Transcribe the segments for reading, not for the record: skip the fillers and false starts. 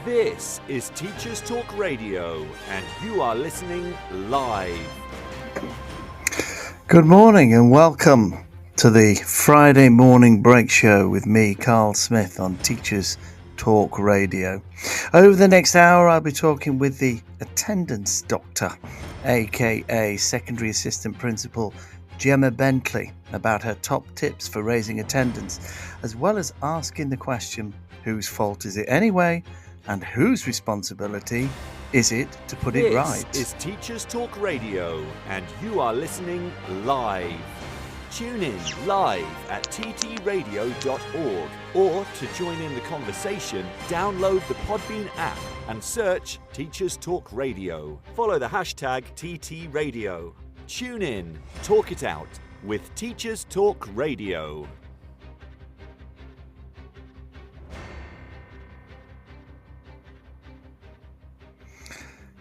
This is Teachers Talk Radio, and you are listening live. Good morning and welcome to the Friday morning break show with me, Carl Smith, on Teachers Talk Radio. Over the next hour, I'll be talking with the attendance doctor, aka Secondary Assistant Principal Gemma Bentley, about her top tips for raising attendance, as well as asking the question, whose fault is it anyway, and whose responsibility is it to put it right? This is Teachers Talk Radio, and you are listening live. Tune in live at ttradio.org, or to join in the conversation, download the Podbean app and search Teachers Talk Radio. Follow the hashtag TTRadio. Tune in, talk it out with Teachers Talk Radio.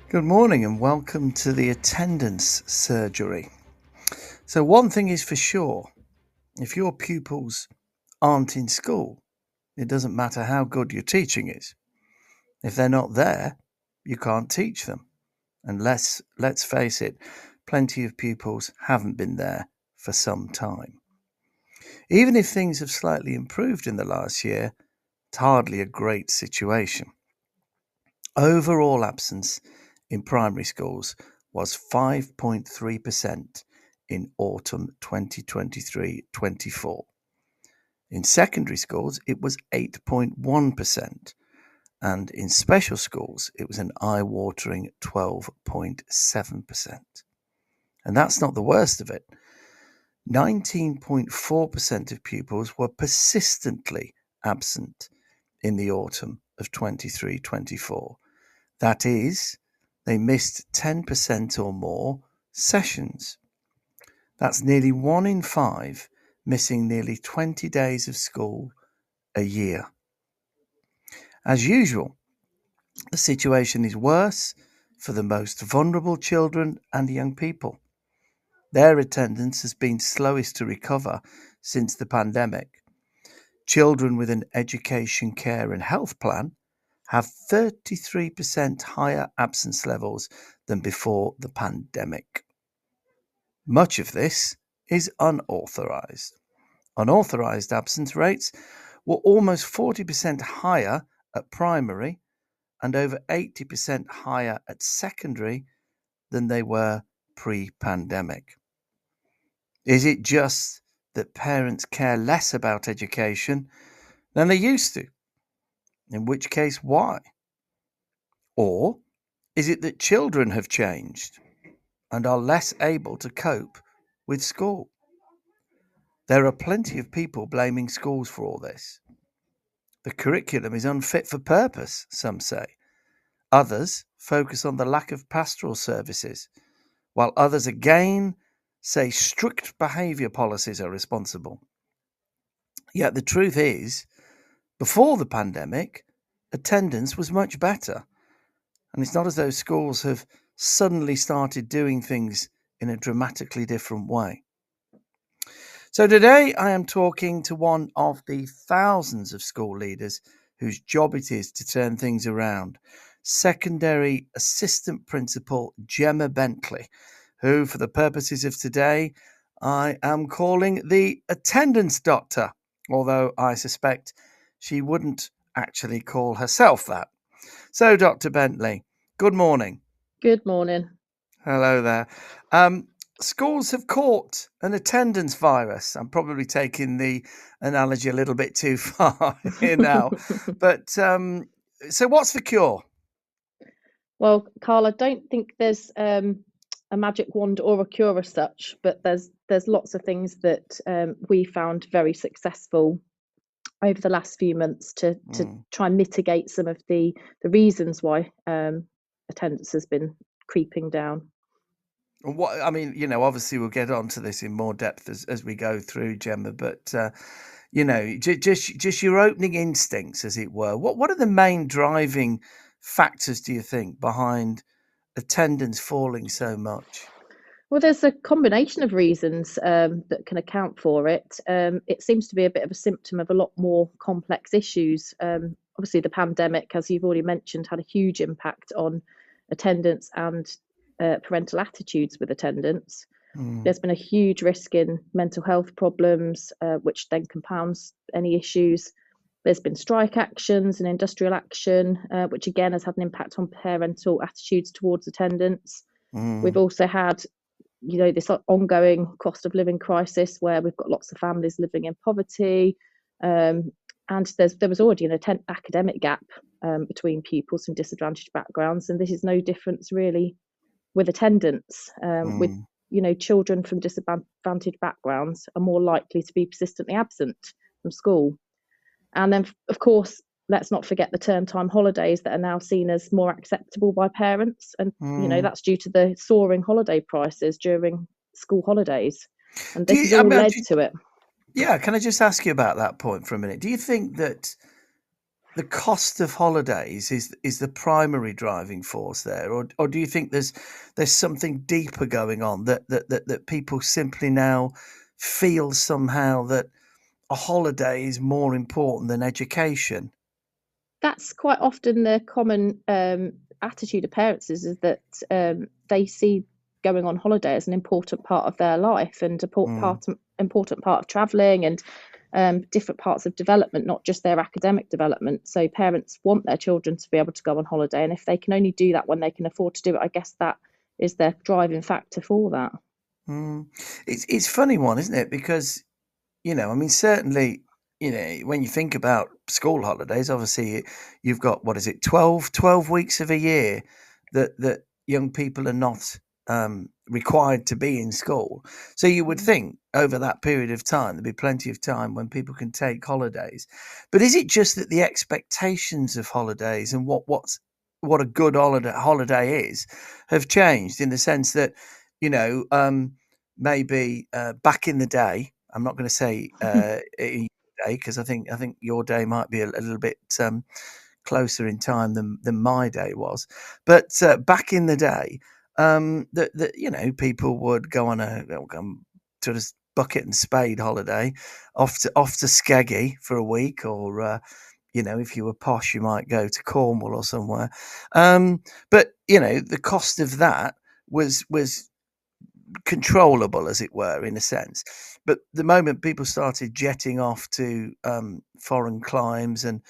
Good morning and welcome to the attendance surgery. So one thing is for sure, if your pupils aren't in school, it doesn't matter how good your teaching is. If they're not there, you can't teach them. And let's face it, plenty of pupils haven't been there for some time. Even if things have slightly improved in the last year, it's hardly a great situation. Overall absence in primary schools was 5.3% in autumn 2023-24. In secondary schools, it was 8.1%, and in special schools, it was an eye-watering 12.7%. And that's not the worst of it. 19.4% of pupils were persistently absent in the autumn of 23-24. That is, they missed 10% or more sessions. That's nearly 1 in 5 missing nearly 20 days of school a year. As usual, the situation is worse for the most vulnerable children and young people. Their attendance has been slowest to recover since the pandemic. Children with an education, care and health plan have 33% higher absence levels than before the pandemic. Much of this is unauthorized. Unauthorized absence rates were almost 40% higher at primary and over 80% higher at secondary than they were pre-pandemic. Is it just that parents care less about education than they used to? In which case, why? Or is it that children have changed and are less able to cope with school? There are plenty of people blaming schools for all this. The curriculum is unfit for purpose, some say. Others focus on the lack of pastoral services, while others again say strict behaviour policies are responsible. Yet the truth is, before the pandemic, attendance was much better. And it's not as though schools have suddenly started doing things in a dramatically different way. So today I am talking to one of the thousands of school leaders whose job it is to turn things around, Secondary Assistant Principal Gemma Bentley, who, for the purposes of today, I am calling the attendance doctor, although I suspect she wouldn't actually call herself that. So, Dr. Bentley, good morning. Good morning. Hello there. Schools have caught an attendance virus. I'm probably taking the analogy a little bit too far here now. But so what's the cure? Well, Carl, I don't think there's a magic wand or a cure as such, but there's lots of things that we found very successful over the last few months to try and mitigate some of the reasons why attendance has been creeping down. What I mean, obviously we'll get onto this in more depth as we go through, Gemma. But just your opening instincts, as it were. What are the main driving factors, do you think, behind attendance falling so much? Well, there's a combination of reasons that can account for it. It seems to be a bit of a symptom of a lot more complex issues. obviously the pandemic, as you've already mentioned, had a huge impact on attendance and parental attitudes with attendance. There's been a huge risk in mental health problems, which then compounds any issues. There's been strike actions and industrial action, which again has had an impact on parental attitudes towards attendance. We've also had, this ongoing cost of living crisis where we've got lots of families living in poverty. And there was already an academic gap between pupils from disadvantaged backgrounds, and this is no difference really with attendance. With children from disadvantaged backgrounds are more likely to be persistently absent from school. And then, of course, let's not forget the term time holidays that are now seen as more acceptable by parents. And, that's due to the soaring holiday prices during school holidays. And this has all led to it. Yeah, can I just ask you about that point for a minute? Do you think that the cost of holidays is the primary driving force there, or do you think there's something deeper going on that people simply now feel somehow that a holiday is more important than education? That's quite often the common attitude of parents is that they see going on holiday as an important part of their life and important part of travelling and different parts of development, not just their academic development. So parents want their children to be able to go on holiday, and if they can only do that when they can afford to do it, I guess that is their driving factor for that. It's a funny one, isn't it? Because certainly, when you think about school holidays, obviously you've got 12 weeks of a year that young people are not required to be in school. So you would think over that period of time there'd be plenty of time when people can take holidays. But is it just that the expectations of holidays and what a good holiday is have changed, in the sense that maybe back in the day, I'm not going to say because I think your day might be a little bit closer in time than my day was, but back in the day, people would go on a sort of bucket and spade holiday off to Skeggy for a week, or if you were posh, you might go to Cornwall or somewhere. But the cost of that was controllable, as it were, in a sense. But the moment people started jetting off to foreign climes and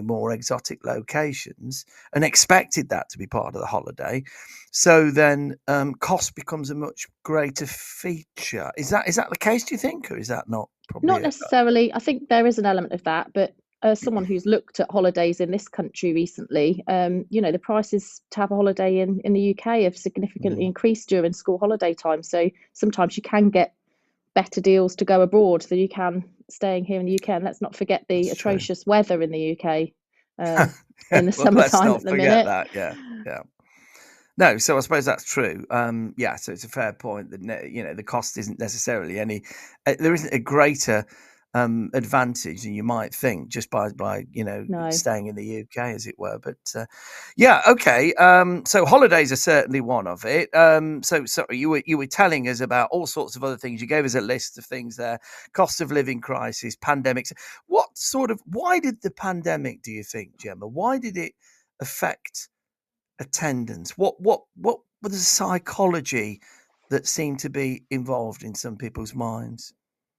more exotic locations, and expected that to be part of the holiday, so then cost becomes a much greater feature. Is that the case, do you think, or is that not probably not necessarily? I think there is an element of that, but as someone who's looked at holidays in this country recently, the prices to have a holiday in the UK have significantly increased during school holiday time. So sometimes you can get better deals to go abroad than you can staying here in the UK. And let's not forget the atrocious weather in the UK in the summertime. Let's not at the forget minute. that. Yeah. No, so I suppose that's true. So it's a fair point that the cost isn't necessarily any. There isn't a greater advantage than you might think just by No. staying in the UK, as it were. But okay. So holidays are certainly one of it. So sorry, you were telling us about all sorts of other things. You gave us a list of things there: cost of living crisis, pandemics. Why did the pandemic, do you think, Gemma? Why did it affect attendance? What was the psychology that seemed to be involved in some people's minds?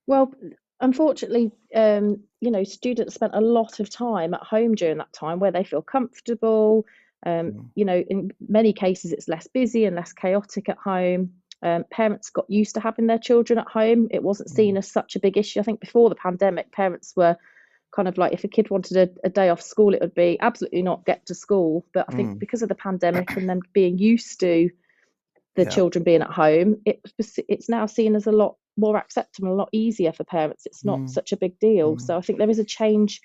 Well, unfortunately, students spent a lot of time at home during that time where they feel comfortable. In many cases, it's less busy and less chaotic at home. Parents got used to having their children at home. It wasn't seen as such a big issue. I think before the pandemic, parents were kind of like, if a kid wanted a day off school, it would be absolutely not get to school. But I think because of the pandemic and them being used to the children being at home, it's now seen as a lot more acceptable, a lot easier for parents. It's not such a big deal. So I think there is a change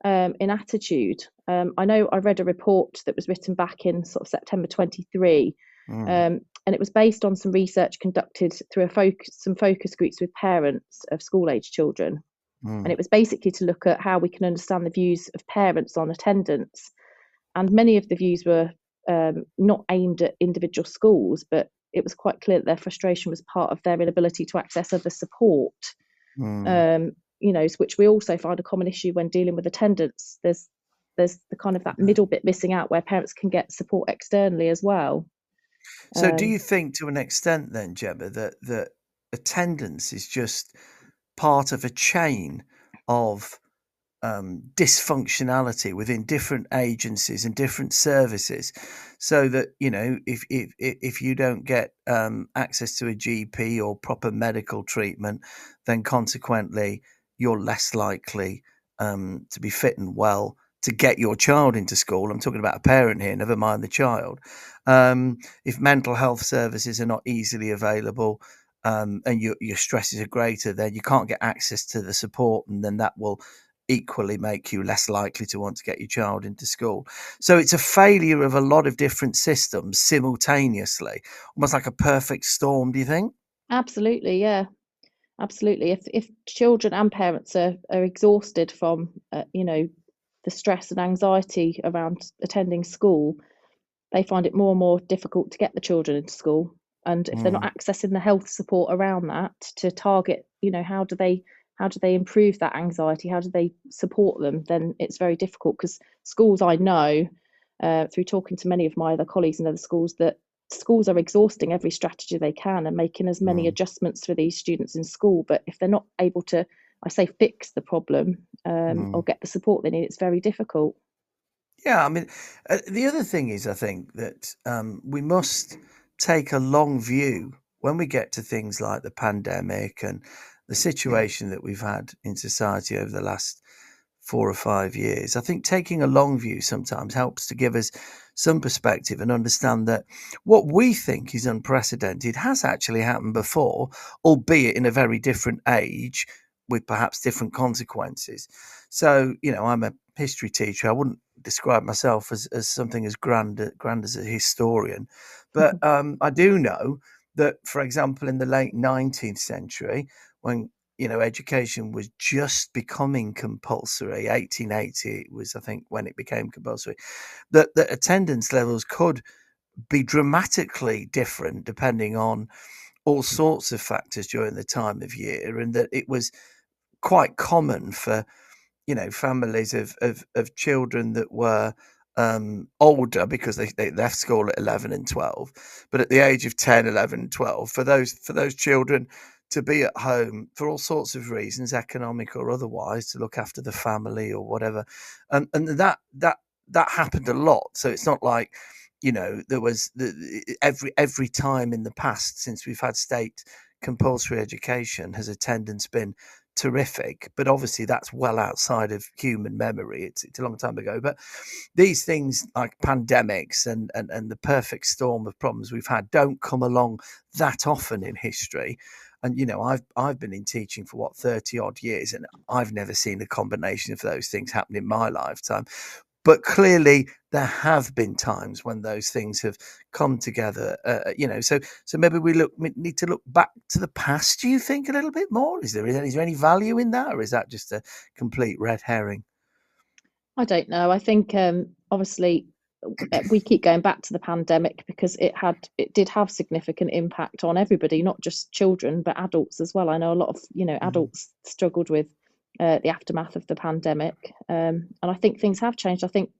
in attitude. I know I read a report that was written back in sort of September 23, and it was based on some research conducted through some focus groups with parents of school-age children. And it was basically to look at how we can understand the views of parents on attendance. And many of the views were not aimed at individual schools, but it was quite clear that their frustration was part of their inability to access other support, which we also find a common issue when dealing with attendance. There's there's the kind of that middle bit missing out where parents can get support externally as well. So do you think to an extent then, Gemma, that attendance is just part of a chain of dysfunctionality within different agencies and different services, so that if you don't get access to a GP or proper medical treatment, then consequently you're less likely to be fit and well to get your child into school. I'm talking about a parent here, never mind the child. If mental health services are not easily available, and your stresses are greater, then you can't get access to the support, and then that will equally make you less likely to want to get your child into school. So it's a failure of a lot of different systems simultaneously, almost like a perfect storm, do you think? Absolutely, yeah. Absolutely. If children and parents are exhausted from the stress and anxiety around attending school, they find it more and more difficult to get the children into school. And if they're not accessing the health support around that to target, how do they improve that anxiety? How do they support them? Then it's very difficult, because schools, I know through talking to many of my other colleagues in other schools, that schools are exhausting every strategy they can and making as many adjustments for these students in school. But if they're not able to, I say, fix the problem or get the support they need, it's very difficult. Yeah, I mean, the other thing is, I think that we must take a long view when we get to things like the pandemic and the situation that we've had in society over the last 4 or 5 years. I think taking a long view sometimes helps to give us some perspective and understand that what we think is unprecedented has actually happened before, albeit in a very different age with perhaps different consequences. So, I'm a history teacher. I wouldn't describe myself as something as grand as a historian, but I do know that, for example, in the late 19th century, when education was just becoming compulsory, 1880 was, I think, when it became compulsory, that attendance levels could be dramatically different depending on all sorts of factors during the time of year, and that it was quite common for families of children that were older, because they left school at 11 and 12, but at the age of 10, 11 and 12, for those children to be at home for all sorts of reasons, economic or otherwise, to look after the family or whatever, and that happened a lot. So it's not like there was every time in the past since we've had state compulsory education has attendance been terrific, but obviously that's well outside of human memory. It's a long time ago. But these things like pandemics and the perfect storm of problems we've had don't come along that often in history. And I've been in teaching for 30 odd years, and I've never seen a combination of those things happen in my lifetime. But clearly, there have been times when those things have come together. So maybe we need to look back to the past. Do you think a little bit more? Is there any value in that, or is that just a complete red herring? I don't know. I think obviously we keep going back to the pandemic because it did have significant impact on everybody, not just children but adults as well. I know a lot of adults struggled with the aftermath of the pandemic, and I think things have changed. I think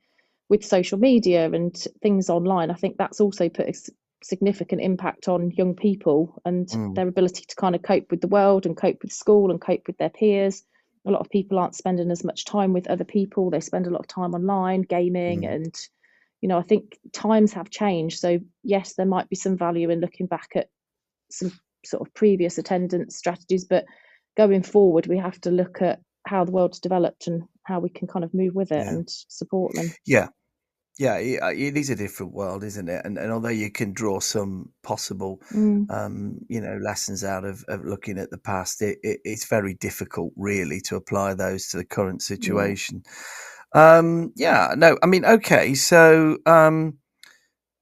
with social media and things online, I think that's also put a significant impact on young people and their ability to kind of cope with the world and cope with school and cope with their peers. A lot of people aren't spending as much time with other people. They spend a lot of time online gaming, and I think times have changed. So yes, there might be some value in looking back at some sort of previous attendance strategies, but going forward, we have to look at how the world's developed and how we can kind of move with it and support them. Yeah, it is a different world, isn't it? And although you can draw some possible, lessons out of looking at the past, it's very difficult, really, to apply those to the current situation. Okay. So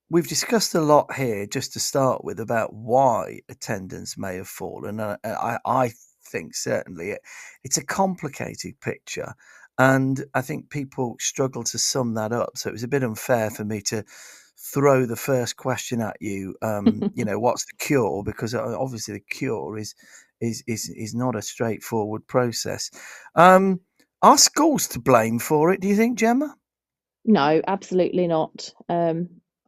we've discussed a lot here, just to start with, about why attendance may have fallen. I think certainly it's a complicated picture. And I think people struggle to sum that up. So it was a bit unfair for me to throw the first question at you. What's the cure? Because obviously the cure is not a straightforward process. Are schools to blame for it, do you think, Gemma? No, absolutely not.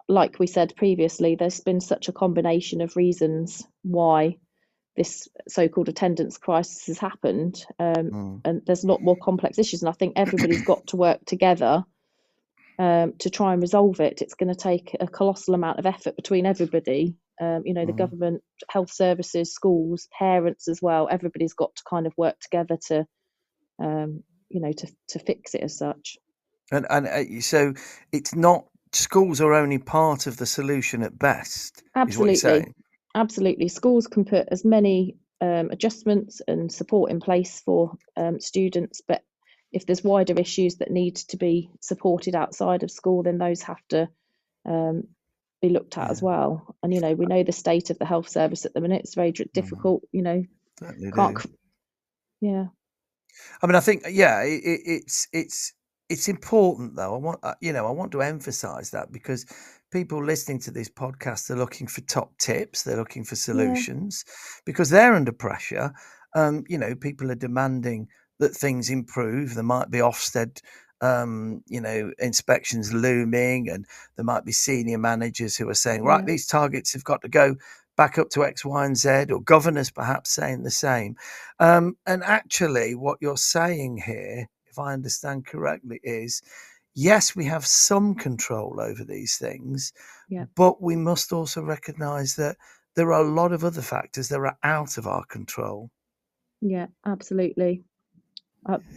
Like we said previously, there's been such a combination of reasons why this so-called attendance crisis has happened, Mm. and there's a lot more complex issues. And I think everybody's got to work together to try and resolve it. It's going to take a colossal amount of effort between everybody. The government, health services, schools, parents as well. Everybody's got to kind of work together to, to fix it as such. And so it's not, schools are only part of the solution at best, is what you're Absolutely, saying. absolutely. Schools can put as many adjustments and support in place for students, but if there's wider issues that need to be supported outside of school, then those have to be looked at as well. And we know the state of the health service at the minute. It's very difficult. Certainly Can't. do. Yeah. I mean, I think, yeah, it's important though. I want to emphasize that, because people listening to this podcast are looking for top tips. They're looking for solutions because they're under pressure. People are demanding that things improve. There might be Ofsted, inspections looming, and there might be senior managers who are saying, right, these targets have got to go back up to X, Y, and Z, or governors perhaps saying the same. And actually, what you're saying here, if I understand correctly, is yes, we have some control over these things, but we must also recognise that there are a lot of other factors that are out of our control. Yeah, absolutely.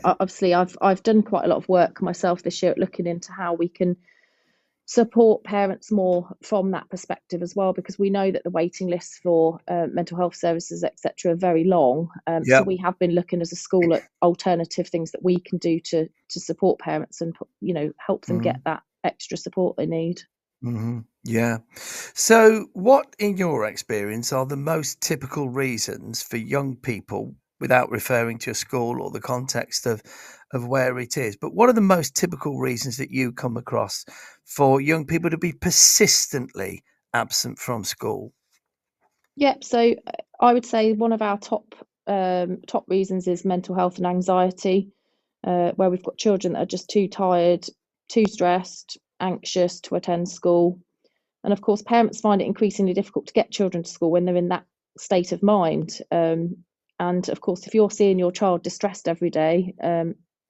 Obviously, I've done quite a lot of work myself this year at looking into how we can support parents more from that perspective as well, because we know that the waiting lists for mental health services, etc., are very long. So we have been looking as a school at alternative things that we can do to support parents and help them get that extra support they need. Yeah. So what, in your experience, are the most typical reasons for young people, without referring to a school or the context of where it is, but what are the most typical reasons that you come across for young people to be persistently absent from school? Yep. So I would say one of our top reasons is mental health and anxiety, where we've got children that are just too tired, too stressed, anxious to attend school. And of course, parents find it increasingly difficult to get children to school when they're in that state of mind. And of course, if you're seeing your child distressed every day,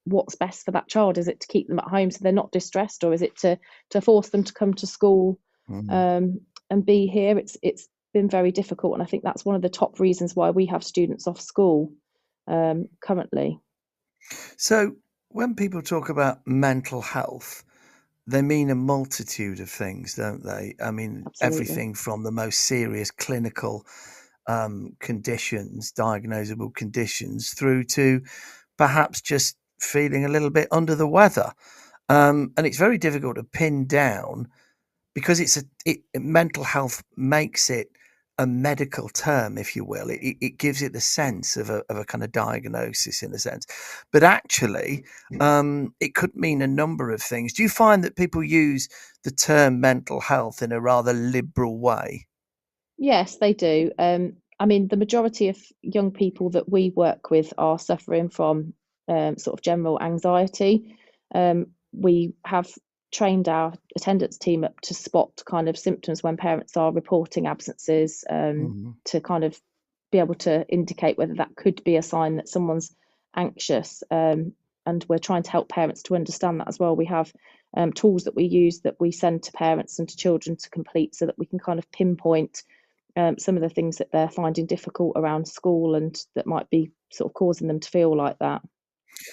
what's best for that child? Is it to keep them at home so they're not distressed, or is it to force them to come to school and be here? It's been very difficult, and I think that's one of the top reasons why we have students off school currently. So when people talk about mental health, they mean a multitude of things, don't they? I mean, Absolutely. everything from the most serious clinical conditions, diagnosable conditions, through to perhaps just feeling a little bit under the weather. And it's very difficult to pin down, because mental health makes it a medical term, if you will. It gives it the sense of a kind of diagnosis, in a sense, but actually it could mean a number of things. Do you find that people use the term mental health in a rather liberal way? Yes, they do. I mean, the majority of young people that we work with are suffering from sort of general anxiety. We have trained our attendance team up to spot kind of symptoms when parents are reporting absences, to kind of be able to indicate whether that could be a sign that someone's anxious. And we're trying to help parents to understand that as well. We have tools that we use that we send to parents and to children to complete, so that we can kind of pinpoint some of the things that they're finding difficult around school and that might be sort of causing them to feel like that.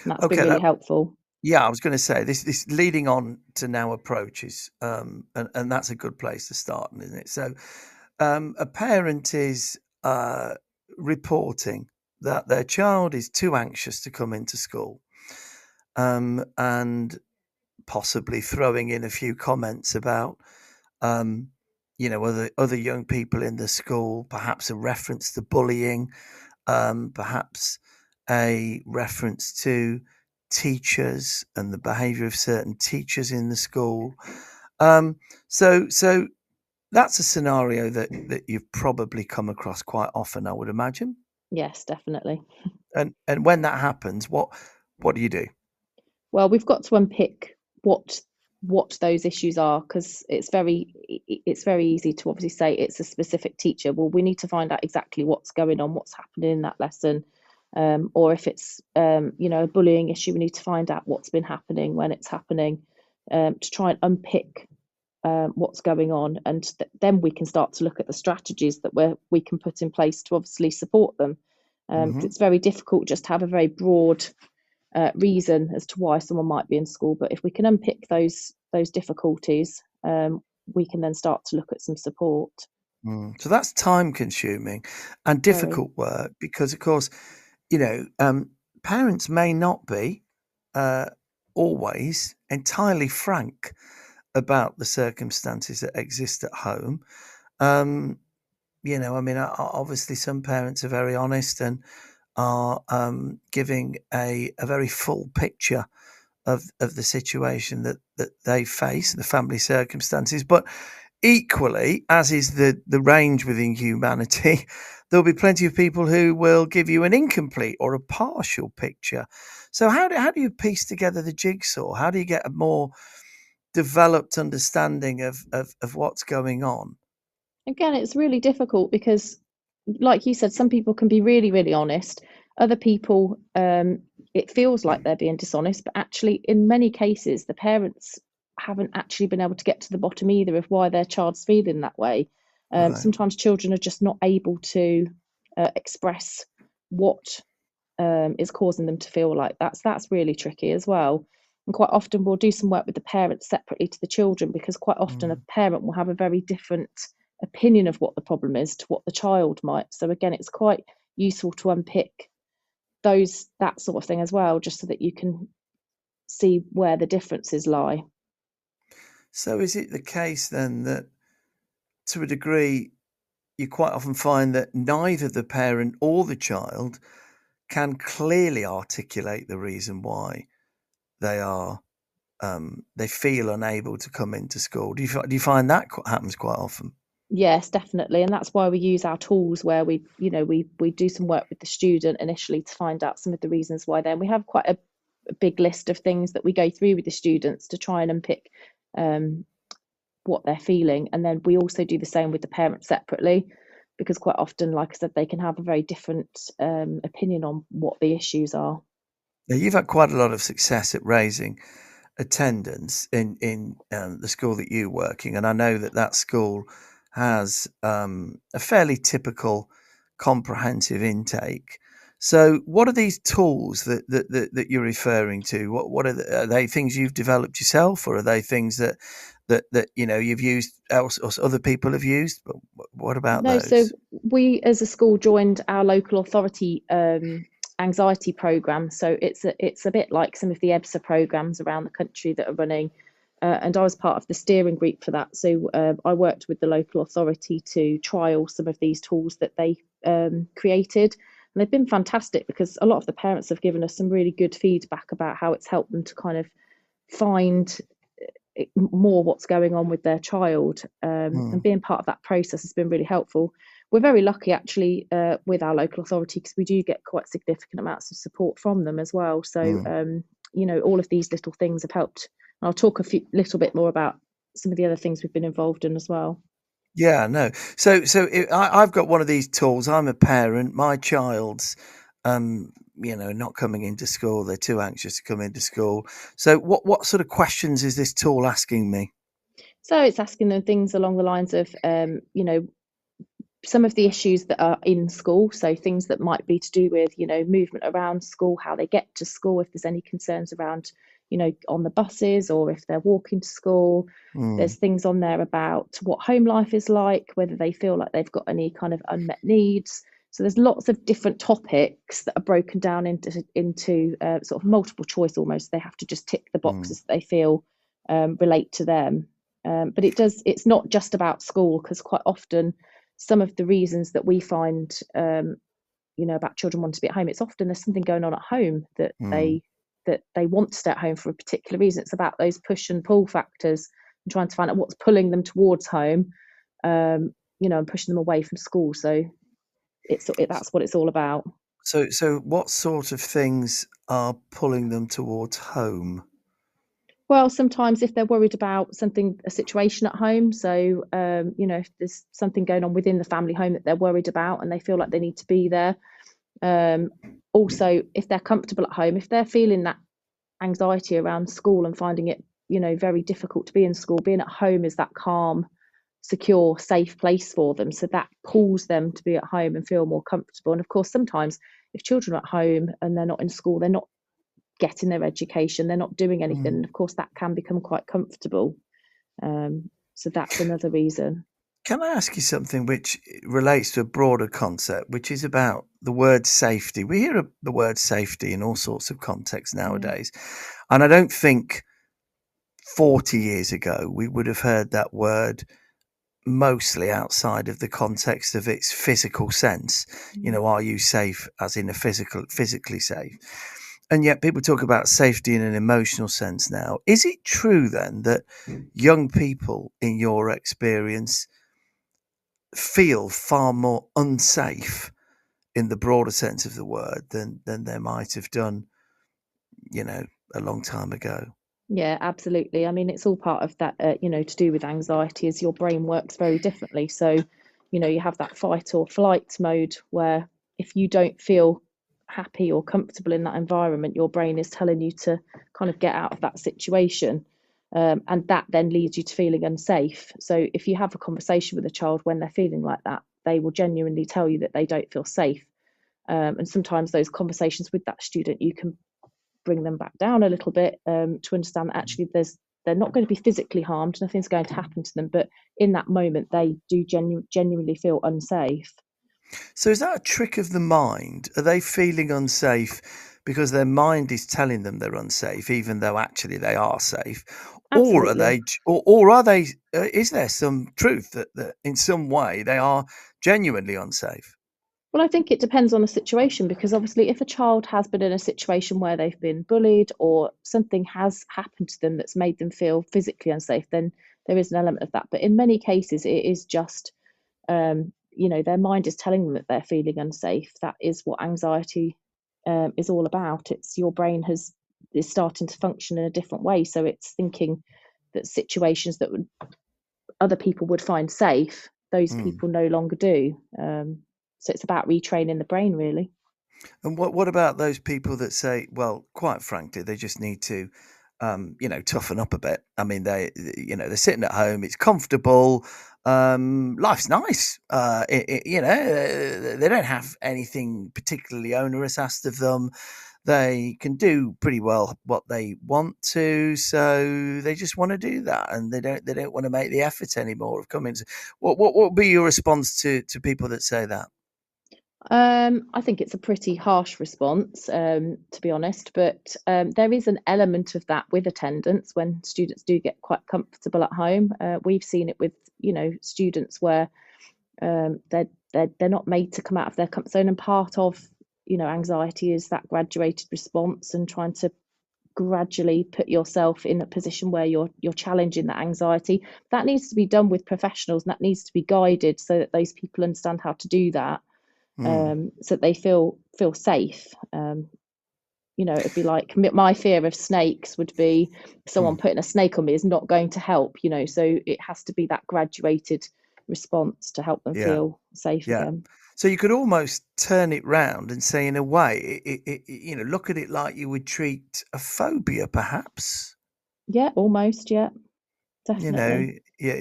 And that's been really helpful. Yeah, I was going to say this leading on to now approaches, and that's a good place to start, isn't it? So a parent is reporting that their child is too anxious to come into school, and possibly throwing in a few comments about other young people in the school, perhaps a reference to bullying, perhaps a reference to teachers and the behaviour of certain teachers in the school. So that's a scenario that you've probably come across quite often, I would imagine. Yes, definitely. And when that happens, what do you do? Well, we've got to unpick what what those issues are, because it's very easy to obviously say it's a specific teacher. Well, we need to find out exactly what's going on, what's happening in that lesson, or if it's a bullying issue, we need to find out what's been happening, when it's happening, to try and unpick what's going on, and then we can start to look at the strategies that we can put in place to obviously support them. It's very difficult just to have a very broad reason as to why someone might be in school, but if we can unpick those difficulties, we can then start to look at some support. So that's time consuming and difficult work, because of course, parents may not be always entirely frank about the circumstances that exist at home. Obviously some parents are very honest and are giving a very full picture of the situation that they face, the family circumstances. But equally, as is the range within humanity, there'll be plenty of people who will give you an incomplete or a partial picture. So how do you piece together the jigsaw? How do you get a more developed understanding of what's going on? Again, it's really difficult because, like you said, some people can be really, really honest. Other people, it feels like they're being dishonest, but actually, in many cases, the parents haven't actually been able to get to the bottom either of why their child's feeling that way. Right. Sometimes children are just not able to express what is causing them to feel like that. So that's really tricky as well. And quite often we'll do some work with the parents separately to the children, because quite often a parent will have a very different opinion of what the problem is to what the child might. So again, it's quite useful to unpick that sort of thing as well, just so that you can see where the differences lie. So is it the case then that, to a degree, you quite often find that neither the parent or the child can clearly articulate the reason why they feel unable to come into school? Do you find that happens quite often? Yes, definitely, and that's why we use our tools, where we do some work with the student initially to find out some of the reasons why. Then we have quite a big list of things that we go through with the students to try and unpick what they're feeling, and then we also do the same with the parents separately, because quite often, like I said, they can have a very different opinion on what the issues are. Now, you've had quite a lot of success at raising attendance in the school that you're working, and I know that school has a fairly typical comprehensive intake. So what are these tools that you're referring to? What are they things you've developed yourself, or are they things that you've used else, or other people have used? But what about those? So we as a school joined our local authority anxiety program. So it's a bit like some of the EBSA programs around the country that are running. And I was part of the steering group for that. So I worked with the local authority to trial some of these tools that they created. And they've been fantastic, because a lot of the parents have given us some really good feedback about how it's helped them to kind of find more what's going on with their child. And being part of that process has been really helpful. We're very lucky, actually, with our local authority, because we do get quite significant amounts of support from them as well. So, all of these little things have helped. I'll talk little bit more about some of the other things we've been involved in as well. Yeah, no. So I've got one of these tools. I'm a parent. My child's, not coming into school. They're too anxious to come into school. So what sort of questions is this tool asking me? So it's asking them things along the lines of, some of the issues that are in school. So things that might be to do with, movement around school, how they get to school, if there's any concerns around, on the buses, or if they're walking to school. There's things on there about what home life is like, whether they feel like they've got any kind of unmet needs. So there's lots of different topics that are broken down into sort of multiple choice almost. They have to just tick the boxes that they feel relate to them. But it's not just about school, because quite often some of the reasons that we find, about children wanting to be at home, it's often there's something going on at home that they want to stay at home for a particular reason. It's about those push and pull factors and trying to find out what's pulling them towards home, and pushing them away from school. So that's what it's all about. So what sort of things are pulling them towards home? Well, sometimes if they're worried about something, a situation at home, so if there's something going on within the family home that they're worried about and they feel like they need to be there. Um, Also, if they're comfortable at home, if they're feeling that anxiety around school and finding it, very difficult to be in school, being at home is that calm, secure, safe place for them. So that pulls them to be at home and feel more comfortable. And of course, sometimes if children are at home and they're not in school, they're not getting their education, they're not doing anything. And of course, that can become quite comfortable. So that's another reason. Can I ask you something which relates to a broader concept, which is about the word safety? We hear the word safety in all sorts of contexts nowadays. And I don't think 40 years ago we would have heard that word mostly outside of the context of its physical sense. Are you safe as in physically safe? And yet people talk about safety in an emotional sense now. Is it true then that young people, in your experience, feel far more unsafe in the broader sense of the word than they might have done, a long time ago? Yeah, absolutely. I mean, it's all part of that, to do with anxiety, as your brain works very differently. So, you have that fight or flight mode where if you don't feel happy or comfortable in that environment, your brain is telling you to kind of get out of that situation. And that then leads you to feeling unsafe. So if you have a conversation with a child when they're feeling like that, they will genuinely tell you that they don't feel safe. And sometimes those conversations with that student, you can bring them back down a little bit, to understand that actually they're not going to be physically harmed, nothing's going to happen to them, but in that moment they do genuinely feel unsafe. So is that a trick of the mind? Are they feeling unsafe because their mind is telling them they're unsafe, even though actually they are safe? Or are Absolutely. or are they? Is there some truth that in some way they are genuinely unsafe? Well, I think it depends on the situation, because obviously if a child has been in a situation where they've been bullied or something has happened to them that's made them feel physically unsafe, then there is an element of that. But in many cases it is just, their mind is telling them that they're feeling unsafe. That is what anxiety, is all about. It's your brain is starting to function in a different way, so it's thinking that situations that other people would find safe, those people no longer do. So it's about retraining the brain, really. And what about those people that say, well, quite frankly, they just need to, toughen up a bit? I mean, they're sitting at home, it's comfortable, life's nice. They don't have anything particularly onerous asked of them. They can do pretty well what they want to, so they just want to do that, and they don't want to make the effort anymore of coming. What would be your response to people that say that? I think it's a pretty harsh response, to be honest, but there is an element of that with attendance when students do get quite comfortable at home. We've seen it with, students where, they're not made to come out of their comfort zone, and part of, anxiety is that graduated response and trying to gradually put yourself in a position where you're challenging that anxiety. That needs to be done with professionals, and that needs to be guided so that those people understand how to do that, so that they feel safe. It'd be like my fear of snakes would be someone putting a snake on me is not going to help. So it has to be that graduated response to help them Yeah. feel safe Yeah. again. So you could almost turn it round and say, in a way, look at it like you would treat a phobia, perhaps. Yeah, almost. Yeah, You know, definitely. yeah.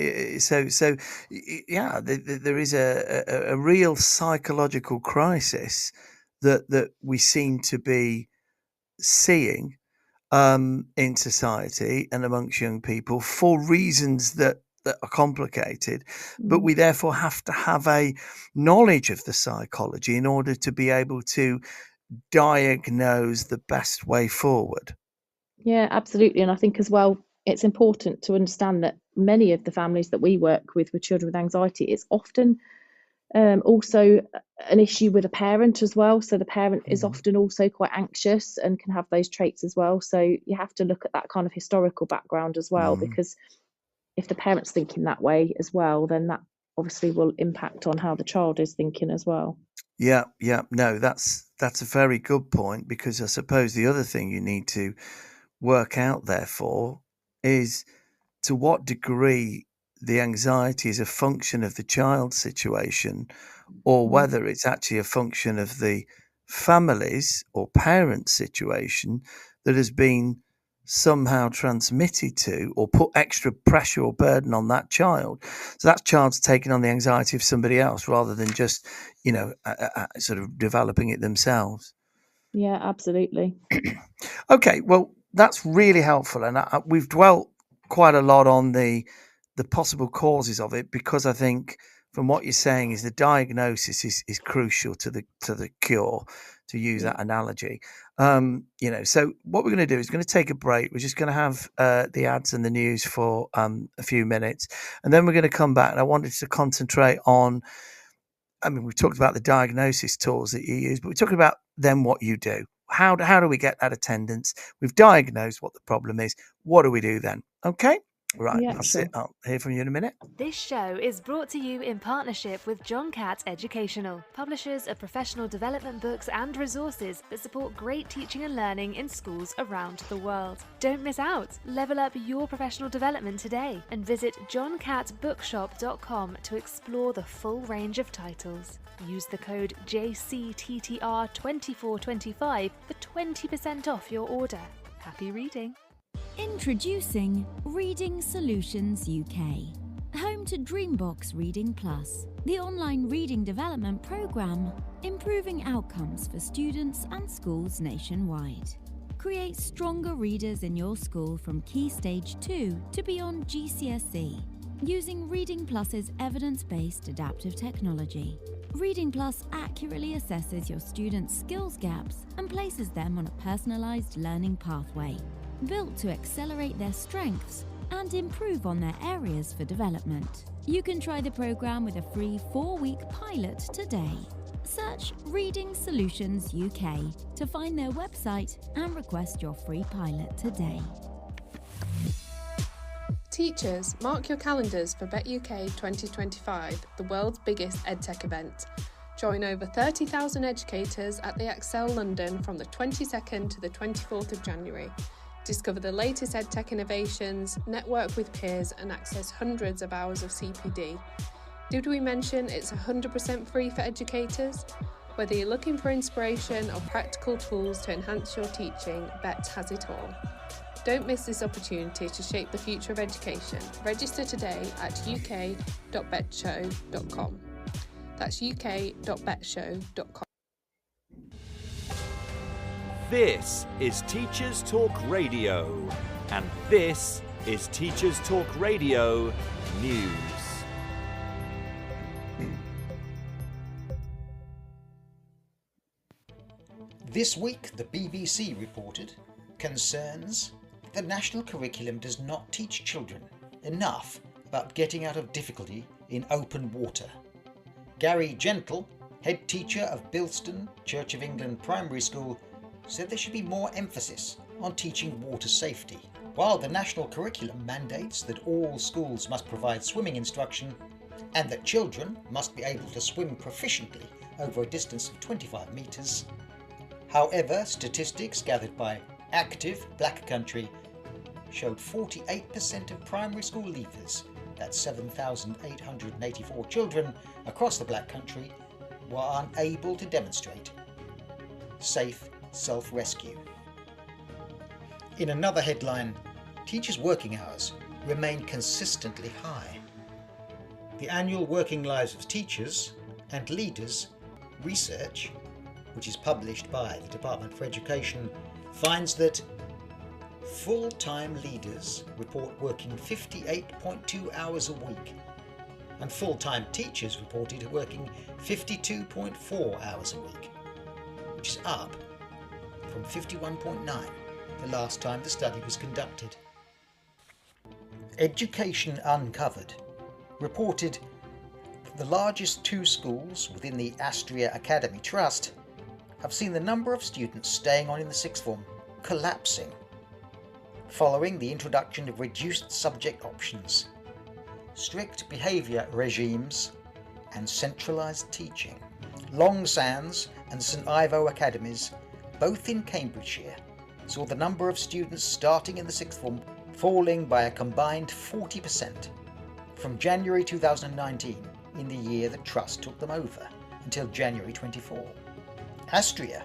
Yeah, there is a real psychological crisis that we seem to be seeing in society and amongst young people for reasons that are complicated, but Mm. we therefore have to have a knowledge of the psychology in order to be able to diagnose the best way forward. Yeah, absolutely. And I think as well, it's important to understand that many of the families that we work with children with anxiety, it's often, also an issue with a parent as well. So the parent is Mhm. often also quite anxious and can have those traits as well. So you have to look at that kind of historical background as well, Mm. because if the parent's thinking that way as well, then that obviously will impact on how the child is thinking as well. Yeah, yeah. No, that's a very good point, because I suppose the other thing you need to work out, therefore, is to what degree the anxiety is a function of the child's situation, or whether it's actually a function of the family's or parents' situation that has been somehow transmitted to or put extra pressure or burden on that child. So that child's taking on the anxiety of somebody else rather than just, sort of developing it themselves. Yeah, absolutely. Okay, well, that's really helpful. And we've dwelt quite a lot on the possible causes of it, because I think from what you're saying is the diagnosis is crucial to the cure, to use that analogy. So what we're going to do is going to take a break. We're just going to have the ads and the news for a few minutes, and then we're going to come back. And I wanted to concentrate on, we've talked about the diagnosis tools that you use, but we're talking about then what you do. How do we get that attendance? We've diagnosed what the problem is. What do we do then? Okay. Right, Yeah, that's sure. it. I'll hear from you in a minute. This show is brought to you in partnership with John Catt Educational, publishers of professional development books and resources that support great teaching and learning in schools around the world. Don't miss out. Level up your professional development today and visit johncattbookshop.com to explore the full range of titles. Use the code JCTTR2425 for 20% off your order. Happy reading. Introducing Reading Solutions UK, home to Dreambox Reading Plus, the online reading development programme, improving outcomes for students and schools nationwide. Create stronger readers in your school from Key Stage 2 to beyond GCSE, using Reading Plus's evidence-based adaptive technology. Reading Plus accurately assesses your students' skills gaps and places them on a personalised learning pathway, built to accelerate their strengths and improve on their areas for development. You can try the program with a free 4-week pilot today. Search Reading Solutions UK to find their website and request your free pilot today. Teachers, mark your calendars for BetUK 2025, the world's biggest EdTech event. Join over 30,000 educators at the Excel London from the 22nd to the 24th of January. Discover the latest EdTech innovations, network with peers and access hundreds of hours of CPD. Did we mention it's 100% free for educators? Whether you're looking for inspiration or practical tools to enhance your teaching, BET has it all. Don't miss this opportunity to shape the future of education. Register today at uk.betshow.com. That's uk.betshow.com. This is Teachers Talk Radio, and this is Teachers Talk Radio News. This week, the BBC reported concerns the national curriculum does not teach children enough about getting out of difficulty in open water. Gary Gentle, head teacher of Bilston Church of England Primary School, said there should be more emphasis on teaching water safety. While the national curriculum mandates that all schools must provide swimming instruction and that children must be able to swim proficiently over a distance of 25 metres, however, statistics gathered by Active Black Country showed 48% of primary school leavers, that's 7,884 children across the Black Country, were unable to demonstrate safe self-rescue. In another headline, teachers' working hours remain consistently high. The annual Working Lives of Teachers and Leaders research, which is published by the Department for Education, finds that full-time leaders report working 58.2 hours a week, and full-time teachers reported working 52.4 hours a week, which is up from 51.9 the last time the study was conducted. Education Uncovered reported that the largest 2 schools within the Astria Academy Trust have seen the number of students staying on in the sixth form collapsing following the introduction of reduced subject options, strict behaviour regimes and centralised teaching. Long Sands and St Ivo Academies, both in Cambridgeshire, saw the number of students starting in the sixth form falling by a combined 40% from January 2019, in the year the Trust took them over, until January 24. Astria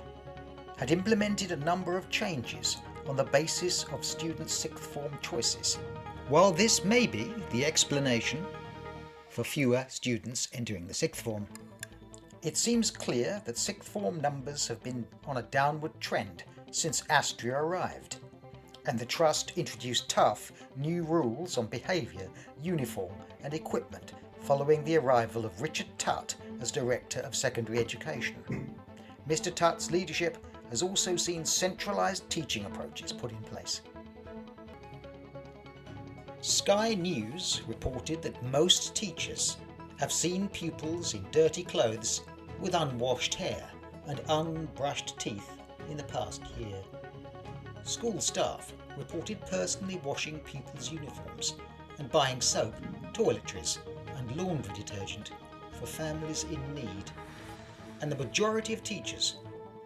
had implemented a number of changes on the basis of students' sixth form choices. While this may be the explanation for fewer students entering the sixth form, it seems clear that sixth form numbers have been on a downward trend since Astria arrived, and the Trust introduced tough new rules on behaviour, uniform and equipment following the arrival of Richard Tutt as Director of Secondary Education. Mr. Tutt's leadership has also seen centralised teaching approaches put in place. Sky News reported that most teachers have seen pupils in dirty clothes with unwashed hair and unbrushed teeth in the past year. School staff reported personally washing pupils' uniforms and buying soap, toiletries and laundry detergent for families in need. And the majority of teachers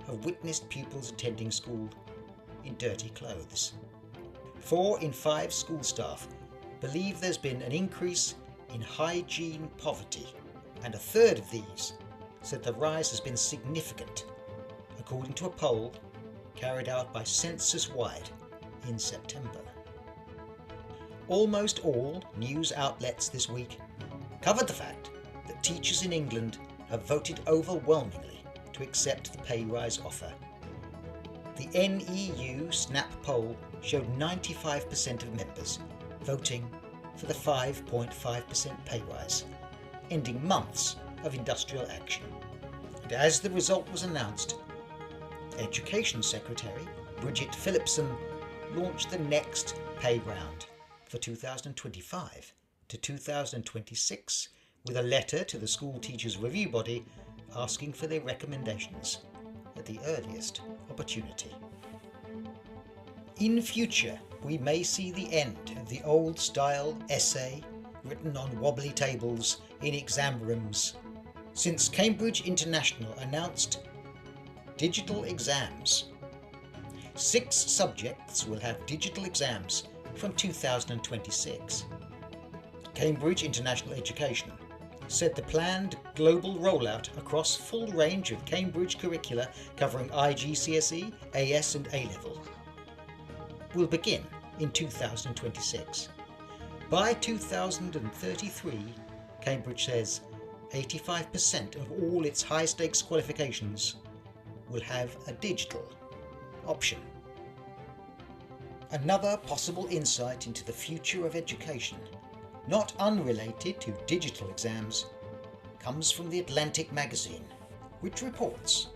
have witnessed pupils attending school in dirty clothes. 4 in 5 school staff believe there's been an increase in hygiene poverty, and a third of these said the rise has been significant, according to a poll carried out by Census Wide in September. Almost all news outlets this week covered the fact that teachers in England have voted overwhelmingly to accept the pay rise offer. The NEU Snap poll showed 95% of members voting for the 5.5% pay rise, ending months of industrial action. And as the result was announced, Education Secretary Bridget Phillipson launched the next pay round for 2025 to 2026 with a letter to the School Teachers Review Body asking for their recommendations at the earliest opportunity. In future, we may see the end of the old-style essay written on wobbly tables in exam rooms, since Cambridge International announced digital exams. 6 subjects will have digital exams from 2026. Cambridge International Education said the planned global rollout across full range of Cambridge curricula covering IGCSE, AS and A-level will begin in 2026. By 2033, Cambridge says 85% of all its high-stakes qualifications will have a digital option. Another possible insight into the future of education, not unrelated to digital exams, comes from The Atlantic magazine, which reports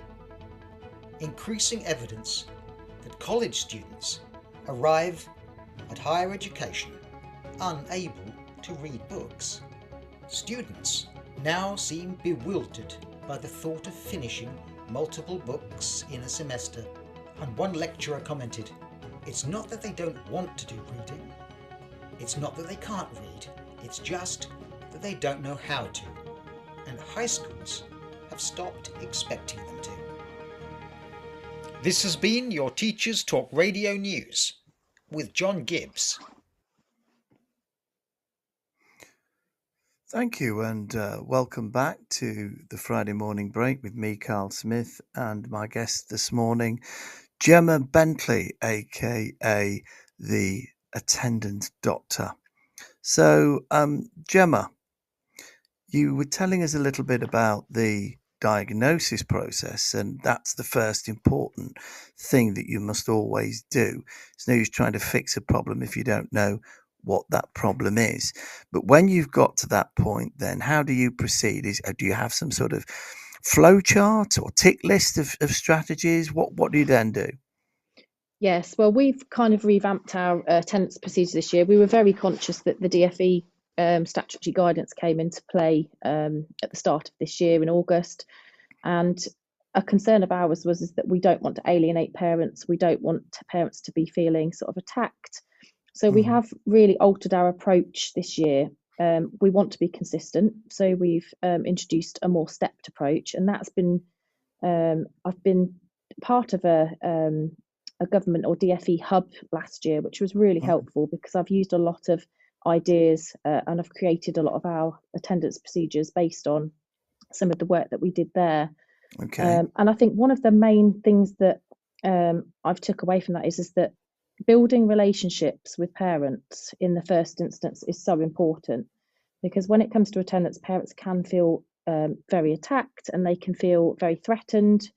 increasing evidence that college students arrive at higher education unable to read books. Students now seem bewildered by the thought of finishing multiple books in a semester, and one lecturer commented, "It's not that they don't want to do reading, it's not that they can't read, it's just that they don't know how to, and high schools have stopped expecting them to." This has been your Teachers Talk Radio News with John Gibbs. Thank you, and welcome back to the Friday morning break with me, Carl Smith, and my guest this morning, Gemma Bentley, aka the attendant doctor. So, Gemma, you were telling us a little bit about the diagnosis process, and that's the first important thing that you must always do. It's no use trying to fix a problem if you don't know what that problem is. But when you've got to that point, then how do you proceed? Do you have some sort of flow chart or tick list of strategies? What do you then do? Yes, well, we've kind of revamped our attendance procedures this year. We were very conscious that the DfE statutory guidance came into play at the start of this year in August, and a concern of ours was that we don't want to alienate parents. We don't want parents to be feeling sort of attacked. So we have really altered our approach this year. We want to be consistent, so we've introduced a more stepped approach, and that's been I've been part of a a government or DFE hub last year, which was really Mm. helpful because I've used a lot of ideas and I've created a lot of our attendance procedures based on some of the work that we did there. Okay. And I think one of the main things that I've took away from that is that building relationships with parents in the first instance is so important, because when it comes to attendance, parents can feel very attacked and they can feel very threatened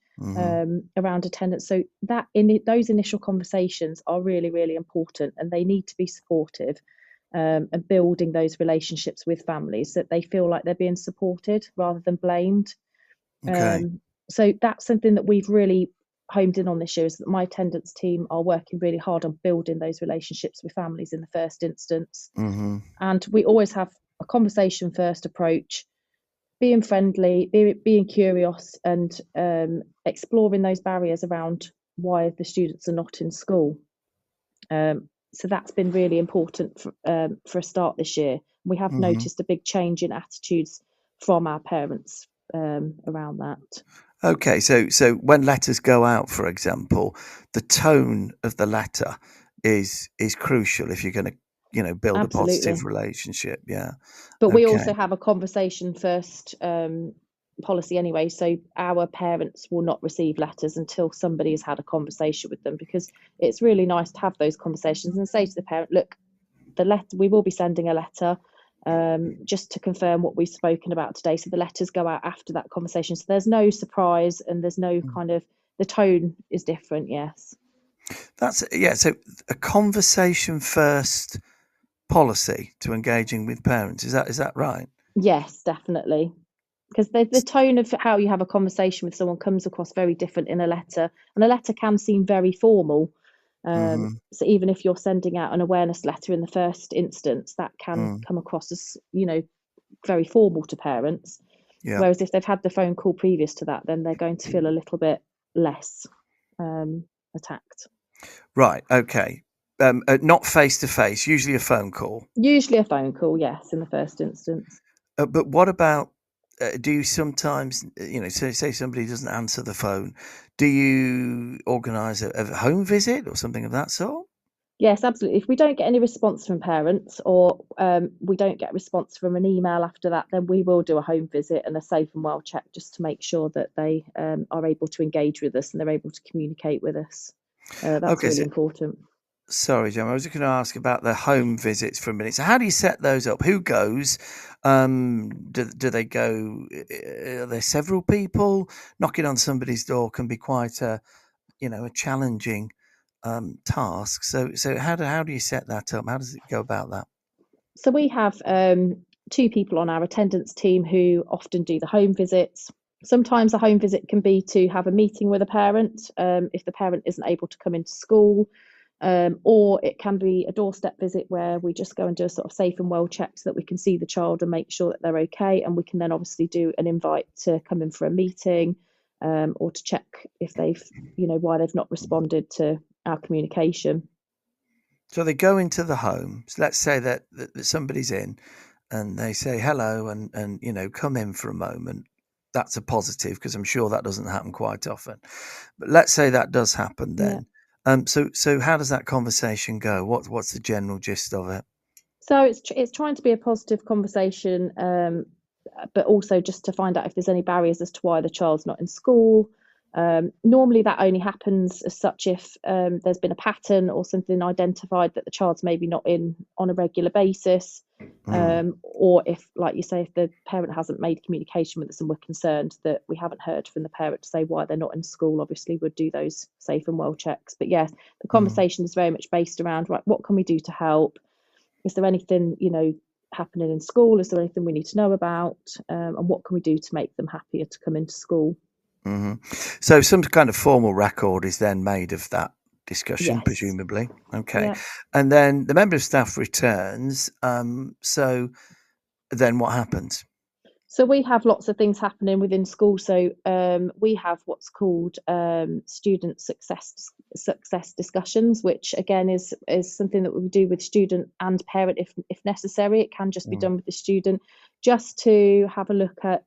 around attendance. So that those initial conversations are really, really important, and they need to be supportive and building those relationships with families so that they feel like they're being supported rather than blamed. Okay. So that's something that we've really homed in on this year, is that my attendance team are working really hard on building those relationships with families in the first instance. And we always have a conversation first approach, being friendly, being curious, and exploring those barriers around why the students are not in school. So that's been really important for a start this year. We have noticed a big change in attitudes from our parents around that. Okay, so when letters go out, for example, the tone of the letter is crucial if you're going to, build a positive relationship. Yeah. But we Okay. also have a conversation first policy anyway. So our parents will not receive letters until somebody has had a conversation with them, because it's really nice to have those conversations and say to the parent, look, we will be sending a letter just to confirm what we've spoken about today. So the letters go out after that conversation. So there's no surprise and there's no kind of, the tone is different. Yes. So a conversation first policy to engaging with parents. Is that right? Yes, definitely. Because the tone of how you have a conversation with someone comes across very different in a letter, and a letter can seem very formal. So even if you're sending out an awareness letter in the first instance, that can come across as, very formal to parents. Yeah. Whereas if they've had the phone call previous to that, then they're going to feel a little bit less attacked. Right. Okay. Not face to face, usually a phone call. Usually a phone call, yes, in the first instance. But what about, do you sometimes, say somebody doesn't answer the phone, do you organise a home visit or something of that sort? Yes, absolutely. If we don't get any response from parents, or we don't get a response from an email after that, then we will do a home visit and a safe and well check, just to make sure that they are able to engage with us and they're able to communicate with us. That's really important. Sorry, Jim, I was just going to ask about the home visits for a minute. So how do you set those up? Who goes? Do they go? Are there several people? Knocking on somebody's door can be quite a challenging task. So how do you set that up? How does it go about that? So we have 2 people on our attendance team who often do the home visits. Sometimes a home visit can be to have a meeting with a parent if the parent isn't able to come into school. Or it can be a doorstep visit where we just go and do a sort of safe and well check so that we can see the child and make sure that they're okay, and we can then obviously do an invite to come in for a meeting or to check if they've why they've not responded to our communication. So they go into the home. So let's say that somebody's in and they say hello and come in for a moment. That's a positive, because I'm sure that doesn't happen quite often. But let's say that does happen then. Yeah. So how does that conversation go? What's the general gist of it? So it's trying to be a positive conversation, but also just to find out if there's any barriers as to why the child's not in school. Normally that only happens as such if there's been a pattern or something identified that the child's maybe not in on a regular basis, or if, like you say, if the parent hasn't made communication with us and we're concerned that we haven't heard from the parent to say why they're not in school, obviously we'd do those safe and well checks. But yes, the conversation is very much based around, right, what can we do to help? Is there anything happening in school? Is there anything we need to know about? And what can we do to make them happier to come into school? So some kind of formal record is then made of that discussion, yes. Presumably. Okay. Yeah. And then the member of staff returns. So then what happens? So we have lots of things happening within school. So we have what's called student success discussions, which again is something that we do with student and parent if necessary. It can just be done with the student, just to have a look at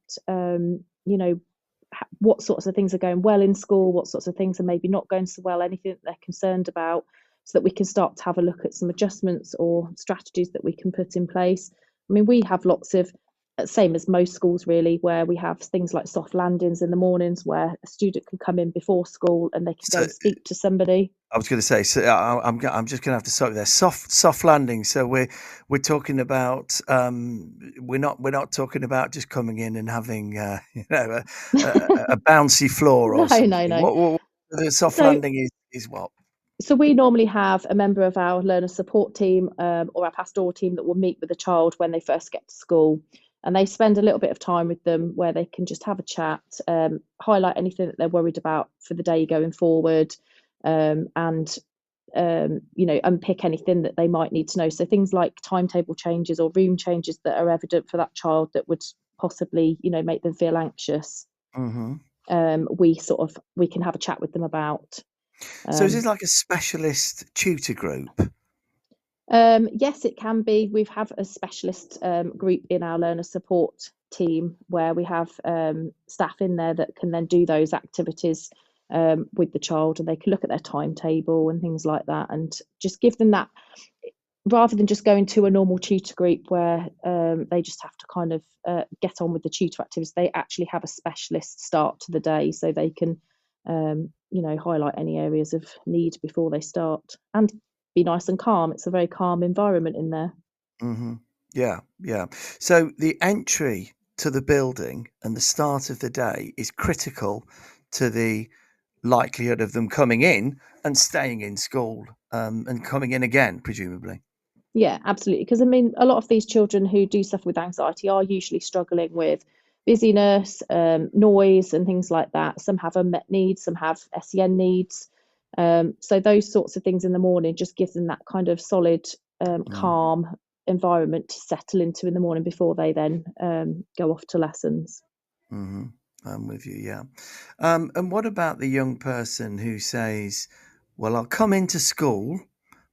what sorts of things are going well in school, what sorts of things are maybe not going so well, anything that they're concerned about, so that we can start to have a look at some adjustments or strategies that we can put in place. I mean, we have lots of, same as most schools really, where we have things like soft landings in the mornings where a student can come in before school and they can go and speak to somebody. I was going to say, so I'm just going to have to stop you there. Soft landing. So we're talking about we're not talking about just coming in and having a bouncy floor or something. No. What the soft landing is what? So we normally have a member of our learner support team or our pastoral team that will meet with the child when they first get to school, and they spend a little bit of time with them where they can just have a chat, highlight anything that they're worried about for the day going forward, and unpick anything that they might need to know. So things like timetable changes or room changes that are evident for that child that would possibly make them feel anxious. Mm-hmm. We can have a chat with them about. So is this like a specialist tutor group? Yes, it can be. We have a specialist group in our learner support team where we have staff in there that can then do those activities with the child, and they can look at their timetable and things like that, and just give them that, rather than just going to a normal tutor group where they just have to kind of get on with the tutor activities. They actually have a specialist start to the day, so they can highlight any areas of need before they start and be nice and calm. It's a very calm environment in there. Mm-hmm. Yeah. So the entry to the building and the start of the day is critical to the likelihood of them coming in and staying in school and coming in again, presumably. Yeah, absolutely. Because I mean, a lot of these children who do suffer with anxiety are usually struggling with busyness, noise and things like that. Some have unmet needs, some have SEN needs. So those sorts of things in the morning just give them that kind of solid, calm environment to settle into in the morning before they then go off to lessons. Mm-hmm. I'm with you, yeah. And what about the young person who says, well, I'll come into school,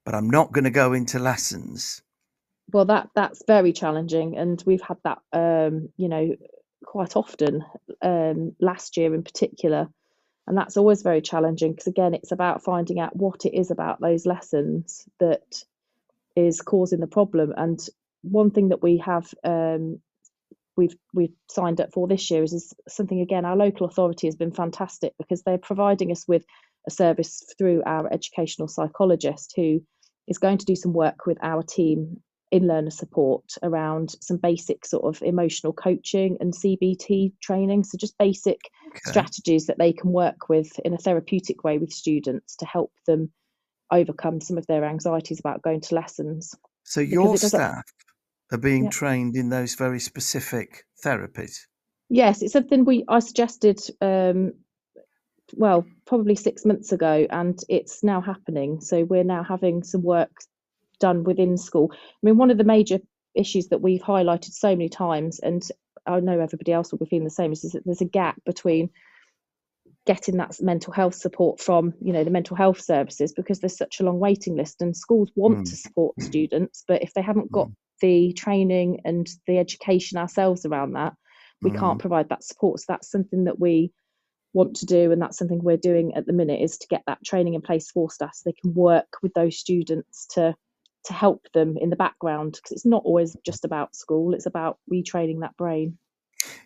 but I'm not going to go into lessons? Well, that's very challenging, and we've had that quite often last year in particular, and that's always very challenging because again it's about finding out what it is about those lessons that is causing the problem. And one thing that we have we've signed up for this year is something, again, our local authority has been fantastic because they're providing us with a service through our educational psychologist who is going to do some work with our team in learner support around some basic sort of emotional coaching and CBT training. So just basic strategies that they can work with in a therapeutic way with students to help them overcome some of their anxieties about going to lessons. So your staff are being trained in those very specific therapies? Yes, it's something I suggested probably 6 months ago, and it's now happening. So we're now having some work done within school. I mean, one of the major issues that we've highlighted so many times, and I know everybody else will be feeling the same, is that there's a gap between getting that mental health support from the mental health services, because there's such a long waiting list, and schools want to support students, but if they haven't got the training and the education ourselves around that, we can't provide that support. So that's something that we want to do, and that's something we're doing at the minute, is to get that training in place for staff so they can work with those students to help them in the background, because it's not always just about school, it's about retraining that brain.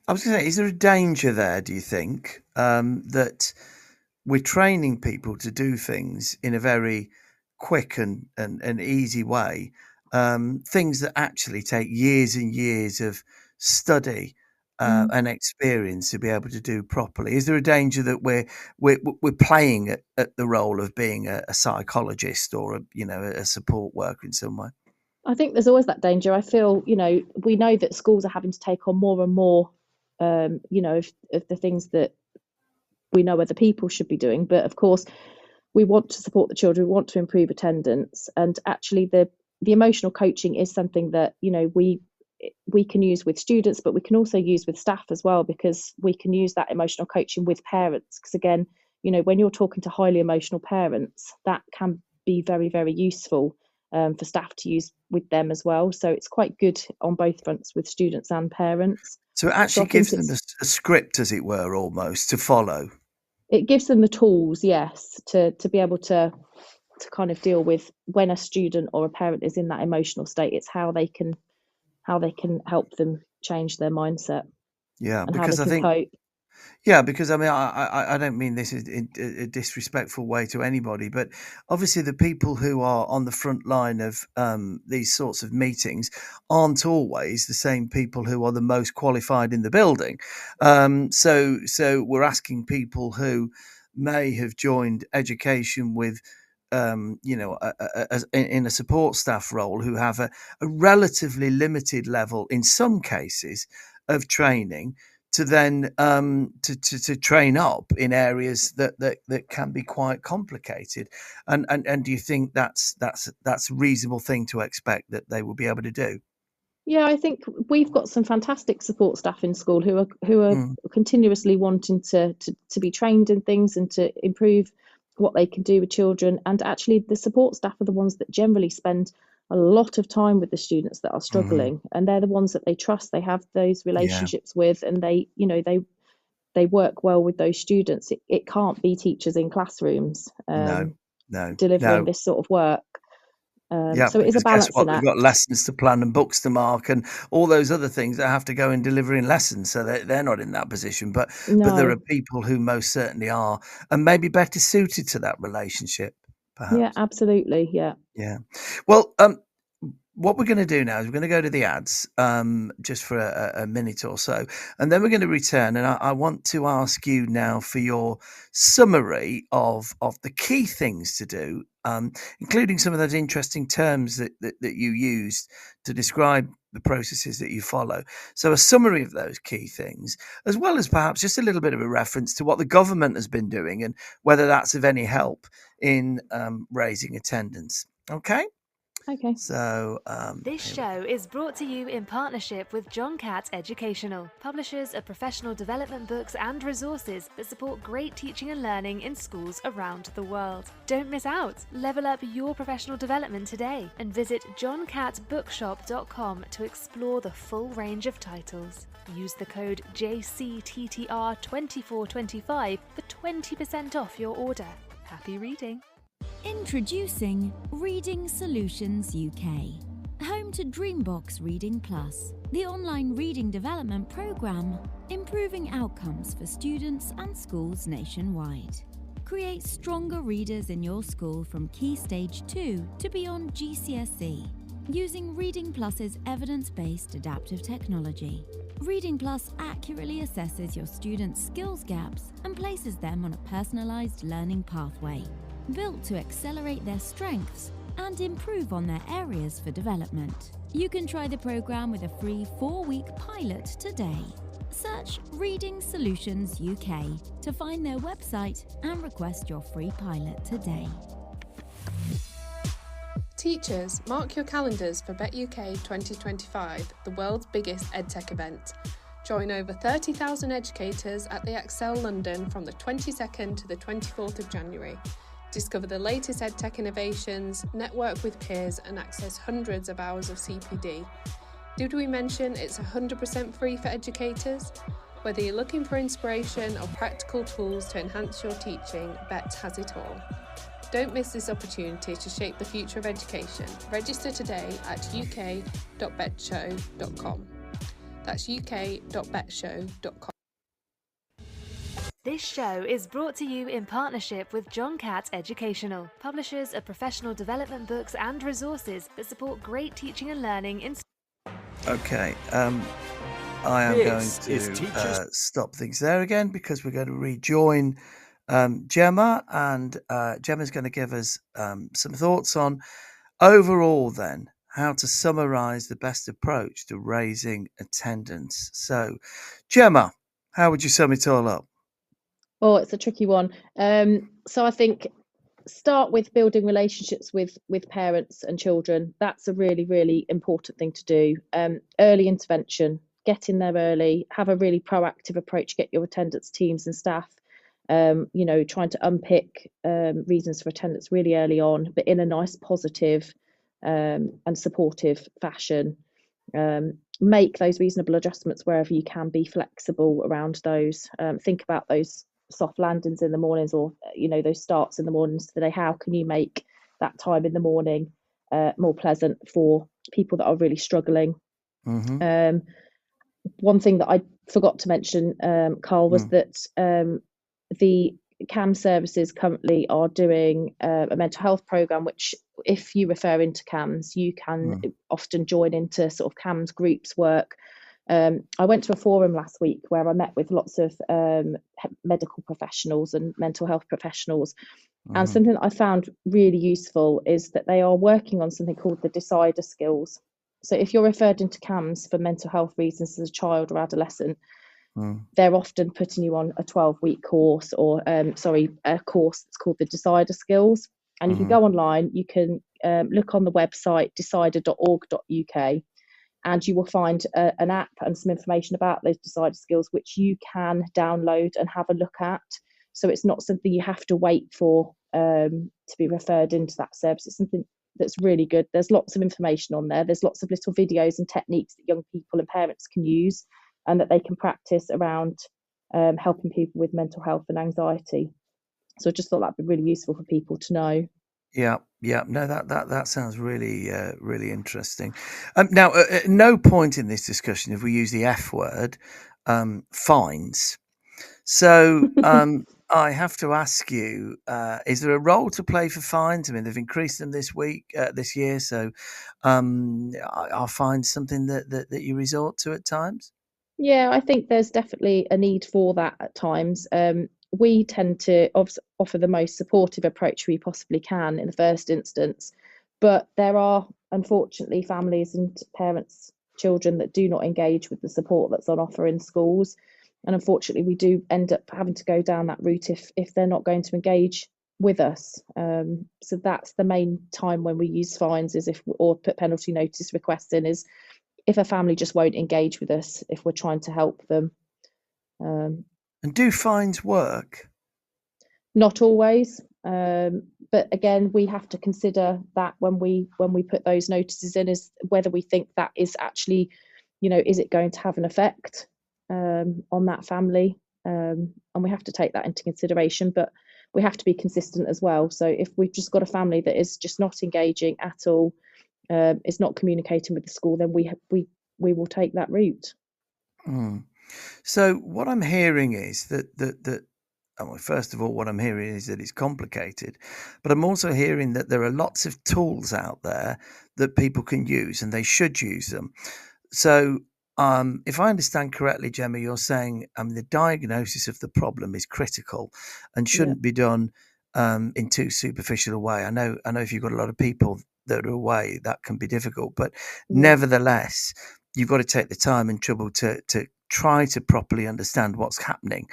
I was going to say, is there a danger there, do you think, that we're training people to do things in a very quick and easy way, things that actually take years and years of study and experience to be able to do properly? Is there a danger that we're playing at the role of being a psychologist or a support worker in some way? I think there's always that danger. I feel, we know that schools are having to take on more and more, of the things that we know other people should be doing. But of course, we want to support the children, we want to improve attendance. And actually the emotional coaching is something that, we can use with students, but we can also use with staff as well, because we can use that emotional coaching with parents. Because again, when you're talking to highly emotional parents, that can be very, very useful for staff to use with them as well. So it's quite good on both fronts with students and parents. So it So I actually think gives them it's a script, as it were, almost to follow. it gives them the tools, yes, to be able to kind of deal with when a student or a parent is in that emotional state. It's how they can help them change their mindset Yeah, and how they because I can think cope. Yeah, because I mean, I don't mean this in a disrespectful way to anybody, but obviously the people who are on the front line of these sorts of meetings aren't always the same people who are the most qualified in the building. So we're asking people who may have joined education with, in a support staff role, who have a relatively limited level, in some cases, of training to then to train up in areas that can be quite complicated, and do you think that's a reasonable thing to expect that they will be able to do? Yeah, I think we've got some fantastic support staff in school who are Mm, continuously wanting to be trained in things and to improve what they can do with children. And actually, the support staff are the ones that generally spend a lot of time with the students that are hmm. struggling, and they're the ones that they trust. They have those Yeah, relationships with, and they work well with those students. It can't be teachers in classrooms no, no, delivering no. this sort of work. Yeah, So it is a because guess balancing what? They've got act. lessons to plan and books to mark and all those other things that have to go in delivering lessons. So they're not in that position. But there No, are people who most certainly are, and maybe better suited to that relationship, yeah, perhaps. absolutely, yeah. Yeah. Well, what we're going to do now is we're going to go to the ads just for a minute or so, and then we're going to return. And I want to ask you now for your summary of the key things to do, including some of those interesting terms that you used to describe the processes that you follow. So a summary of those key things, as well as perhaps just a little bit of a reference to what the government has been doing and whether that's of any help in raising attendance. Okay. Okay. So This here we show is brought to you in partnership with John Catt Educational, publishers of professional development books and resources that support great teaching and learning in schools around the world. Don't miss out. Level up your professional development today and visit johncattbookshop.com to explore the full range of titles. Use the code JCTTR2425 for 20% off your order. Happy reading! Introducing Reading Solutions UK, home to Dreambox Reading Plus, the online reading development program, improving outcomes for students and schools nationwide. Create stronger readers in your school from Key Stage 2 to beyond GCSE, using Reading Plus's evidence-based adaptive technology. Reading Plus accurately assesses your students' skills gaps and places them on a personalised learning pathway, built to accelerate their strengths and improve on their areas for development. You can try the program with a free 4-week pilot today. Search Reading Solutions UK to find their website and request your free pilot today. Teachers, mark your calendars for BetUK 2025, the world's biggest EdTech event. Join over 30,000 educators at the Excel London from the 22nd to the 24th of January. Discover the latest EdTech innovations, network with peers and access hundreds of hours of CPD. Did we mention it's 100% free for educators? Whether you're looking for inspiration or practical tools to enhance your teaching, BET has it all. Don't miss this opportunity to shape the future of education. Register today at uk.betshow.com. That's uk.betshow.com. This show is brought to you in partnership with John Catt Educational, publishers of professional development books and resources that support great teaching and learning in Okay. I am going This is to Teachers stop things there again because we're going to rejoin Gemma, and Gemma's going to give us some thoughts on overall then how to summarize the best approach to raising attendance. So, Gemma, how would you sum it all up? Oh, it's a tricky one. So I think start with building relationships with parents and children. That's a really, really important thing to do. Early intervention, get in there early, have a really proactive approach, get your attendance teams and staff, trying to unpick reasons for attendance really early on, but in a nice, positive and supportive fashion. Make those reasonable adjustments wherever you can, be flexible around those. Think about those soft landings in the mornings, or those starts in the mornings of the day. How can you make that time in the morning more pleasant for people that are really struggling? Mm-hmm. One thing that I forgot to mention, Carl, was that the CAMHS services currently are doing a mental health programme, which if you refer into CAMHS, you can often join into sort of CAMHS groups work. I went to a forum last week where I met with lots of medical professionals and mental health professionals. And something that I found really useful is that they are working on something called the decider skills. So if you're referred into CAMHS for mental health reasons as a child or adolescent, they're often putting you on a 12-week course, or a course that's called the Decider Skills. And you can go online, you can look on the website decider.org.uk, and you will find an app and some information about those Decider Skills, which you can download and have a look at. So it's not something you have to wait for to be referred into that service. It's something that's really good. There's lots of information on there. There's lots of little videos and techniques that young people and parents can use and that they can practice around helping people with mental health and anxiety. So I just thought that'd be really useful for people to know. Yeah. No, that sounds really, really interesting. Now, at no point in this discussion have we used the F word, fines. So I have to ask you, is there a role to play for fines? I mean, they've increased them this year. So are fines something that you resort to at times? Yeah, I think there's definitely a need for that at times. We tend to offer the most supportive approach we possibly can in the first instance, but there are unfortunately families and parents, children that do not engage with the support that's on offer in schools. And unfortunately, we do end up having to go down that route if they're not going to engage with us. So that's the main time when we use fines, or put penalty notice requests in, is if a family just won't engage with us if we're trying to help them. And do fines work? Not always, but again, we have to consider that when we put those notices in, is whether we think that is actually, is it going to have an effect on that family, and we have to take that into consideration. But we have to be consistent as well. So if we've just got a family that is just not engaging at all, is not communicating with the school, then we will take that route. So what I'm hearing is that first of all, what I'm hearing is that it's complicated, but I'm also hearing that there are lots of tools out there that people can use, and they should use them. So if I understand correctly, Gemma, you're saying the diagnosis of the problem is critical and shouldn't be done in too superficial a way. I know if you've got a lot of people that are away, that can be difficult, but nevertheless, you've got to take the time and trouble to try to properly understand what's happening,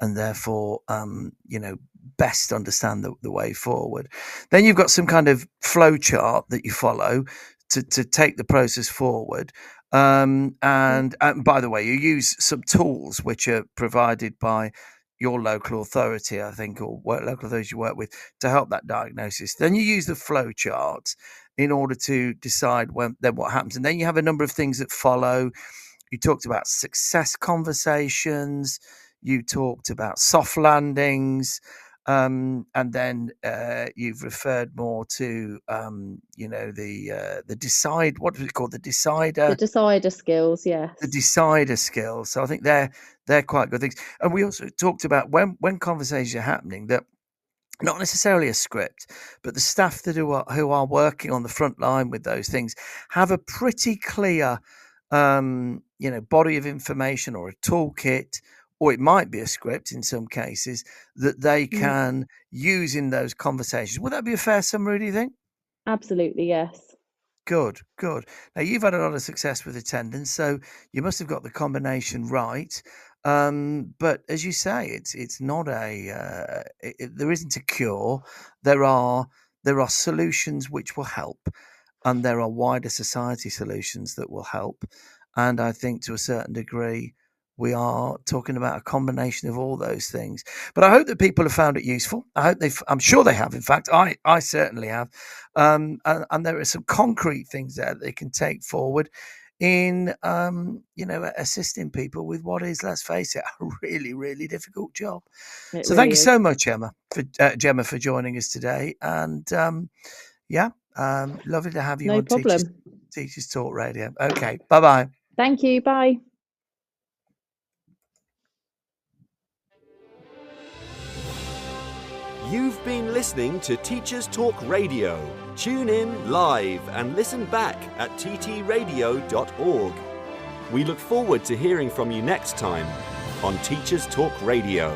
and therefore, best understand the way forward. Then you've got some kind of flow chart that you follow to take the process forward. And by the way, you use some tools which are provided by your local authority, I think, or local authorities you work with, to help that diagnosis. Then you use the flow chart in order to decide then what happens. And then you have a number of things that follow. You talked about success conversations. You talked about soft landings. And then you've referred more to, the decide. What was it called? The decider. The decider skills, yes. The decider skills. So I think they're quite good things. And we also talked about when conversations are happening, that not necessarily a script, but the staff that who are working on the front line with those things have a pretty clear, body of information, or a toolkit, or it might be a script in some cases, that they can use in those conversations. Would that be a fair summary, do you think? Absolutely, yes. Good. Now, you've had a lot of success with attendance, so you must have got the combination right. But as you say, it's not there isn't a cure. There are solutions which will help, and there are wider society solutions that will help. And I think to a certain degree, we are talking about a combination of all those things. But I hope that people have found it useful. I'm sure they have. In fact, I certainly have. And there are some concrete things there that they can take forward in, assisting people with what is, let's face it, a really, really difficult job. It So thank really you is. so much, Gemma, for joining us today. And lovely to have you No on problem. Teachers Talk Radio. Okay, bye-bye. Thank you. Bye. You've been listening to Teachers Talk Radio. Tune in live and listen back at ttradio.org. We look forward to hearing from you next time on Teachers Talk Radio.